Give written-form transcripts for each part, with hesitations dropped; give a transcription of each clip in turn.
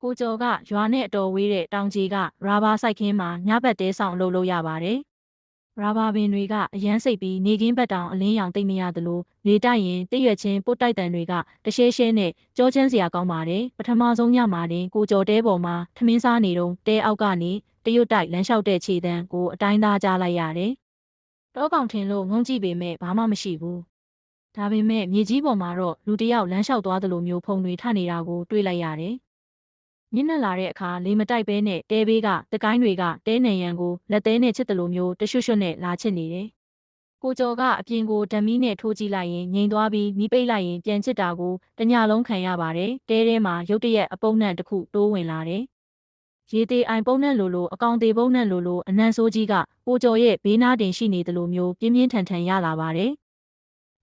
ကိုကျော်ကရွာနဲ့အတော်ဝေးတဲ့တောင်ကြီးကရာဘာစိုက်ခင်းမှာညဘက်တဲဆောင်လုပ်လို့ရပါတယ်။ရာဘာပင်တွေကအရန်စိတ်ပြီးနေကင်းဘက်တောင်အလင်းရောင်သိမ့်မရသလိုလေတိုက်ရင်တရွက်ချင်းပုတ်တိုက်တန်တွေကတရှဲရှဲနဲ့ကြောချမ်းစရာကောင်းပါတယ်။ပထမဆုံးညမှာတင်ကိုကျော်တဲပေါ်မှာထမင်းစားနေတော့တဲအောက်ကနေတရွတ်တိုက်လမ်းလျှောက်တဲ့ခြေတန်းကိုအတိုင်းသားကြားလိုက်ရတယ်။တောကောင်ထင်လို့ငုံကြည့်ပေမဲ့ဘာမှမရှိဘူး။ဒါပေမဲ့မြေကြီးပေါ်မှာတော့လူတစ်ယောက်လမ်းလျှောက်သွားသလိုမျိုးဖုံတွေထနေတာကိုတွေ့လိုက်ရတယ်။ညနေလာတဲ့အခါလေမတိုက်ပဲနဲ့တဲဘေးကတကိုင်းတွေကတဲနံရံကိုလက်သေးနဲ့ချစ်တယ်လို့မျိုးတရွှွတ်ရွှွတ်နဲ့လာချစ်နေတယ်။ကိုကျော်ကအပြင်ကိုဓမီနဲ့ထိုးကြည့်လိုက်ရင်ငြိမ်သွားပြီးမိပိတ်လိုက်ရင်ပြန်ချစ်တာကိုတညလုံးခံရပါတယ်။တဲထဲမှာရုတ်တရက်အပုံနှံတစ်ခုတိုးဝင်လာတယ်။ရေသေးအိုင်ပုံနှံလိုအကောင်သေးပုံနှံလိုအနံဆိုးကြီးကကိုကျော်ရဲ့ဘေးနားတင်ရှိနေတယ်လို့မျိုးပြင်းပြင်းထန်ထန်ရလာပါတယ်။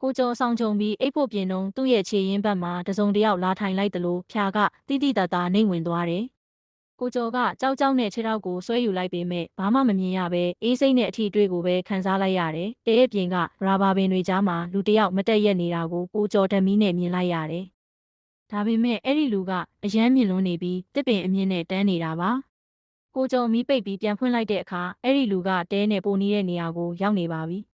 ကိုကျော်ဆောင်ချုံပြီးအိတ်ဖို့ပြင်တော့သူ့ရဲ့ခြေရင်းဘက်မှာတစုံတယောက်လာထိုင်လိုက်တယ်လို့ဖြာကတိတိတတ်တာနှိမ့်ဝင်သွားတယ်။ကိုကျော်ကကြောက်ကြောက်နဲ့ခြေထောက်ကိုဆွဲယူလိုက်ပေမဲ့ဘာမှမမြင်ရပဲအေးစိမ့်နဲ့အထီအတွေ့ကိုပဲခံစားလိုက်ရတယ်။တဲအပြင်ကရာဘာပင်တွေကြားမှာလူတစ်ယောက်မတက်ရက်နေတာကိုကိုကျော်ဓမီနဲ့မြင်လိုက်ရတယ်။ဒါပေမဲ့အဲ့ဒီလူကအယမ်းမြင့်လွန်းနေပြီးတစ်ပင်အမြင့်နဲ့တန်းနေတာပါ။ကိုကျော်မီးပိတ်ပြီးပြန်ဖွင့်လိုက်တဲ့အခါအဲ့ဒီလူကတဲနဲ့ပိုနေတဲ့နေရာကိုရောက်နေပါပြီ။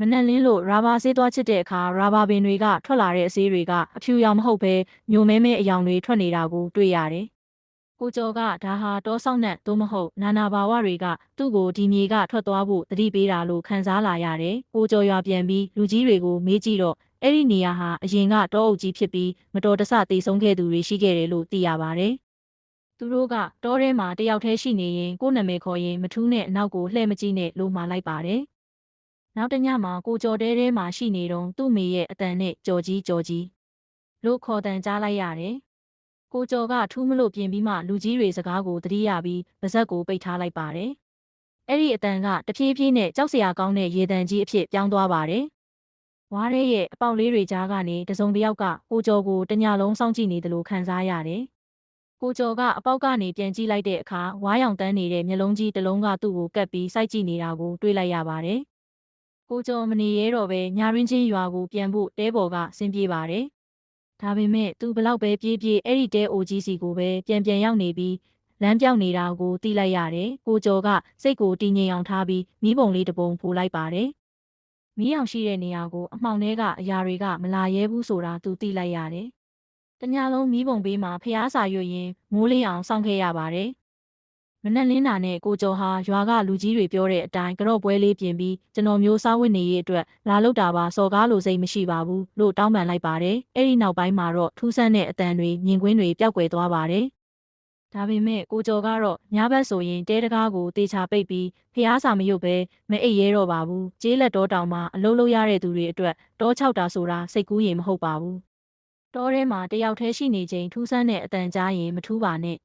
မနက်လင်းလို့ရာဘာဆေးသွားချစ်တဲ့အခါရာဘာပင်တွေကထွက်လာတဲ့အဆေးတွေကအဖြူရောင်မဟုတ်ပဲမျိုးမဲမဲအယောင်တွေထွက်နေတာကိုတွေ့ရတယ်။ကိုကျော်ကဒါဟာတောဆောက်နဲ့သို့မဟုတ်နာနာဘာဝတွေကသူ့ကိုဒီမြေကထွက်သွားဖို့သတိပေးတာလို့ခံစားလာရတယ်။ကိုကျော်ရွာပြန်ပြီးလူကြီးတွေကိုမေးကြည့်တော့အဲ့ဒီနေရာဟာအရင်ကတောအုပ်ကြီးဖြစ်ပြီးမတော်တဆတေဆုံးခဲ့သူတွေရှိခဲ့တယ်လို့သိရပါတယ်။သူတို့ကတောထဲမှာတယောက်တည်းရှိနေရင်ကိုနာမည်ခေါ်ရင်မထူးနဲ့အနောက်ကိုလှည့်မကြည့်နဲ့လို့မှာလိုက်ပါတယ်။နောက်တညမှာကိုကျော်တဲထဲမှာရှိနေတော့သူ့မေရဲ့အတန်နဲ့ကြော်ကြီးလို့ခေါ်တန်ကြားလိုက်ရတယ်။ကိုကျော်ကထူးမလို့ပြင်ပြီးမှလူကြီးတွေစကားကိုသတိရပြီးပါဇက်ကိုပိတ်ထားလိုက်ပါတယ်။အဲ့ဒီအတန်ကတဖြည်းဖြည်းနဲ့ကြောက်စရာကောင်းတဲ့ရေတံကြီးအဖြစ်ပြောင်းသွားပါတယ်။ဝါးရဲရဲ့အပေါက်လေးတွေကြားကနေတစုံတစ်ယောက်ကကိုကျော်ကိုတညလုံးစောင့်ကြည့်နေတယ်လို့ခံစားရတယ်။ကိုကျော်ကအပေါက်ကနေပြန်ကြည့်လိုက်တဲ့အခါဝါးရောင်တန်းနေတဲ့မျက်လုံးကြီးတစ်လုံးကသူ့ကိုကပ်ပြီးစိုက်ကြည့်နေတာကိုတွေ့လိုက်ရပါတယ်။ကိုကျော်မနေရဲတော့ပဲညာရင်းချင်းရွာကိုပြန်ဖို့တဲပေါ်ကဆင်းပြေးပါတယ်။ဒါပေမဲ့သူဘလောက်ပဲပြေးပြေးအဲ့ဒီတဲအိုကြီးစီကိုပဲပြန်ရောက်နေပြီးလမ်းပြောင်းနေတာကိုသိလိုက်ရတယ်။ကိုကျော်ကစိတ်ကိုတည်ငြိမ်အောင်ထားပြီးမီးပုံလေးတစ်ပုံပို့လိုက်ပါတယ်။မီးအောင်ရှိတဲ့နေရာကိုအမှောင်ထဲကအရာတွေကမလာရဲဘူးဆိုတာသူသိလိုက်ရတယ်။တညလုံးမီးပုံပေးမှာဖျားစာရွတ်ရင်မိုးလင်းအောင်စောင့်ခဲ့ရပါတယ်။မနက်လင်းတာနဲ့ကိုကျော်ဟာရွာကလူကြီးတွေပြောတဲ့အတိုင်းကြော့ပွဲလေးပြင်ပြီးကျွန်တော်မျိုးစားဝတ်နေရေးအတွက်လာလောက်တာပါစော်ကားလိုစိတ်မရှိပါဘူးလို့တောင်းပန်လိုက်ပါတယ်။အဲ့ဒီနောက်ပိုင်းမှာတော့ထူးဆန်းတဲ့အတန်တွေမြင်ကွင်းတွေပျောက်ကွယ်သွားပါတယ်။ဒါပေမဲ့ကိုကျော်ကတော့ညဘက်ဆိုရင်တဲတကားကိုတေချာပိတ်ပြီးဖျားစာမရုပ်ပဲမအိပ်ရဲတော့ပါဘူး။ကျေးလက်တောတောင်မှာအလုပ်လုပ်ရတဲ့သူတွေအတွက်တောချောက်တာဆိုတာစိတ်ကူးရင်မဟုတ်ပါဘူး။တောထဲမှာတယောက်တည်းရှိနေချိန်ထူးဆန်းတဲ့အတန်ကြားရင်မထူးပါနဲ့